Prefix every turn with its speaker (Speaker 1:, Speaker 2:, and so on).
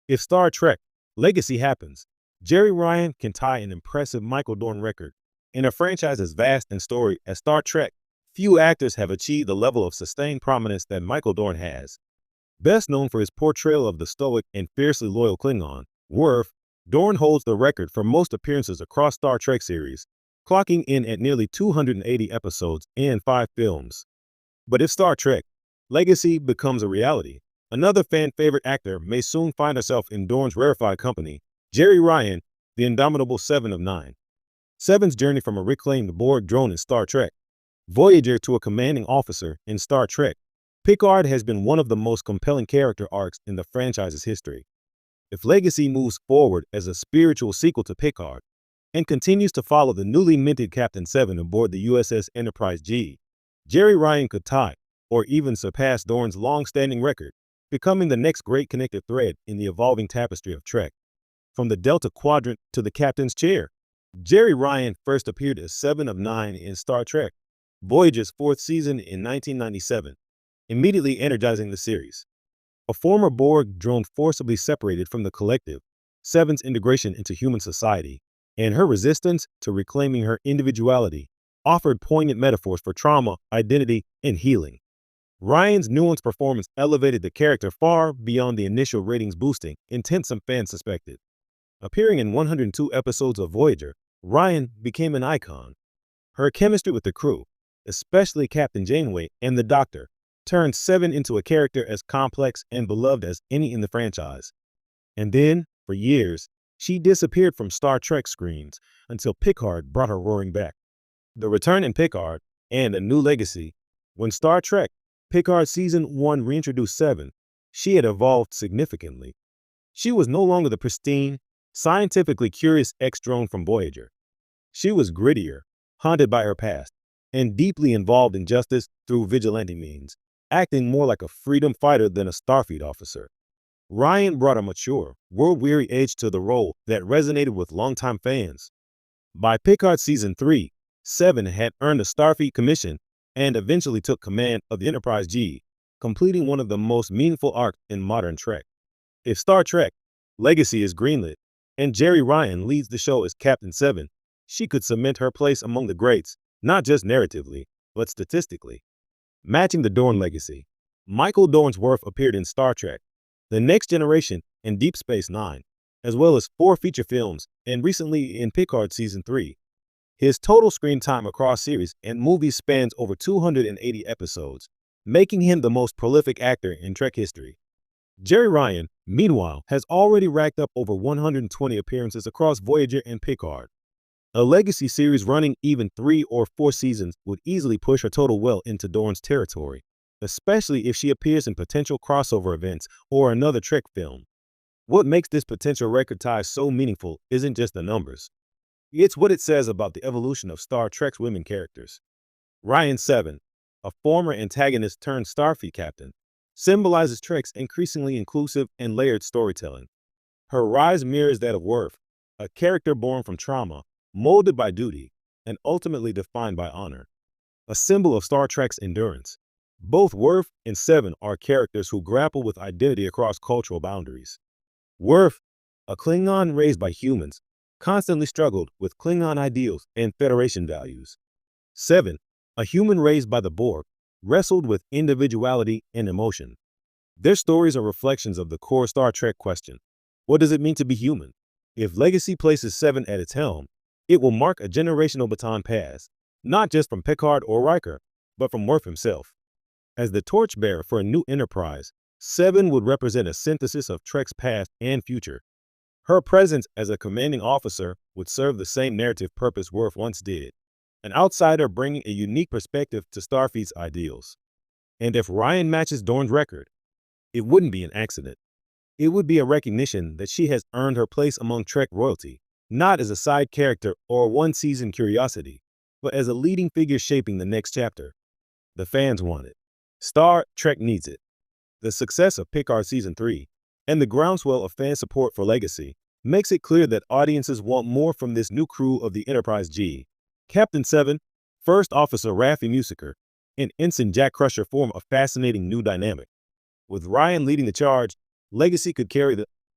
Speaker 1: If Star Trek Legacy happens, Jeri Ryan can tie an impressive Michael Dorn record. In a franchise as vast and storied as Star Trek, few actors have achieved the level of sustained prominence that Michael Dorn has. Best known for his portrayal of the stoic and fiercely loyal Klingon, Worf, Dorn holds the record for most appearances across Star Trek series, clocking in at nearly 280 episodes and 5 films. But if Star Trek Legacy becomes a reality, another fan-favorite actor may soon find herself in Dorn's rarefied company. Jeri Ryan, the indomitable Seven of Nine. Seven's journey from a reclaimed Borg drone in Star Trek Voyager to a commanding officer in Star Trek Picard has been one of the most compelling character arcs in the franchise's history. If Legacy moves forward as a spiritual sequel to Picard and continues to follow the newly minted Captain Seven aboard the USS Enterprise G, Jeri Ryan could tie or even surpass Dorn's long-standing record, becoming the next great connective thread in the evolving tapestry of Trek. From the Delta Quadrant to the captain's chair, Jeri Ryan first appeared as Seven of Nine in Star Trek Voyager's 4th season in 1997, immediately energizing the series. A former Borg drone forcibly separated from the collective, Seven's integration into human society, and her resistance to reclaiming her individuality offered poignant metaphors for trauma, identity, and healing. Ryan's nuanced performance elevated the character far beyond the initial ratings-boosting intent some fans suspected. Appearing in 102 episodes of Voyager, Ryan became an icon. Her chemistry with the crew, especially Captain Janeway and the Doctor, turned Seven into a character as complex and beloved as any in the franchise. And then, for years, she disappeared from Star Trek screens until Picard brought her roaring back. The return in Picard and A New Legacy. When Star Trek Picard Season 1 reintroduced Seven, she had evolved significantly. She was no longer the pristine, scientifically curious ex-drone from Voyager. She was grittier, haunted by her past, and deeply involved in justice through vigilante means, acting more like a freedom fighter than a Starfleet officer. Ryan brought a mature, world-weary edge to the role that resonated with longtime fans. By Picard Season 3, Seven had earned a Starfleet commission and eventually took command of the Enterprise G, completing one of the most meaningful arcs in modern Trek. If Star Trek Legacy is greenlit, and Jeri Ryan leads the show as Captain Seven, she could cement her place among the greats, not just narratively, but statistically. Matching the Dorn legacy, Michael Dorn's Worf appeared in Star Trek The Next Generation and Deep Space Nine, as well as 4 feature films, and recently in Picard Season 3. His total screen time across series and movies spans over 280 episodes, making him the most prolific actor in Trek history. Jeri Ryan, meanwhile, has already racked up over 120 appearances across Voyager and Picard. A legacy series running even 3 or 4 seasons would easily push her total well into Dorn's territory, especially if she appears in potential crossover events or another Trek film. What makes this potential record tie so meaningful isn't just the numbers. It's what it says about the evolution of Star Trek's women characters. Ryan Seven, a former antagonist turned Starfleet captain, symbolizes Trek's increasingly inclusive and layered storytelling. Her rise mirrors that of Worf, a character born from trauma, molded by duty, and ultimately defined by honor. A symbol of Star Trek's endurance. Both Worf and Seven are characters who grapple with identity across cultural boundaries. Worf, a Klingon raised by humans, constantly struggled with Klingon ideals and Federation values. Seven, a human raised by the Borg, wrestled with individuality and emotion. Their stories are reflections of the core Star Trek question: what does it mean to be human? If Legacy places Seven at its helm, it will mark a generational baton pass, not just from Picard or Riker, but from Worf himself. As the torchbearer for a new enterprise, Seven would represent a synthesis of Trek's past and future. Her presence as a commanding officer would serve the same narrative purpose Worf once did, an outsider bringing a unique perspective to Starfleet's ideals. And if Ryan matches Dorn's record, it wouldn't be an accident. It would be a recognition that she has earned her place among Trek royalty, not as a side character or one-season curiosity, but as a leading figure shaping the next chapter. The fans want it. Star Trek needs it. The success of Picard Season 3 and the groundswell of fan support for Legacy makes it clear that audiences want more from this new crew of the Enterprise G. Captain Seven, First Officer Raffi Musiker, and Ensign Jack Crusher form a fascinating new dynamic. With Ryan leading the charge, Legacy could carry the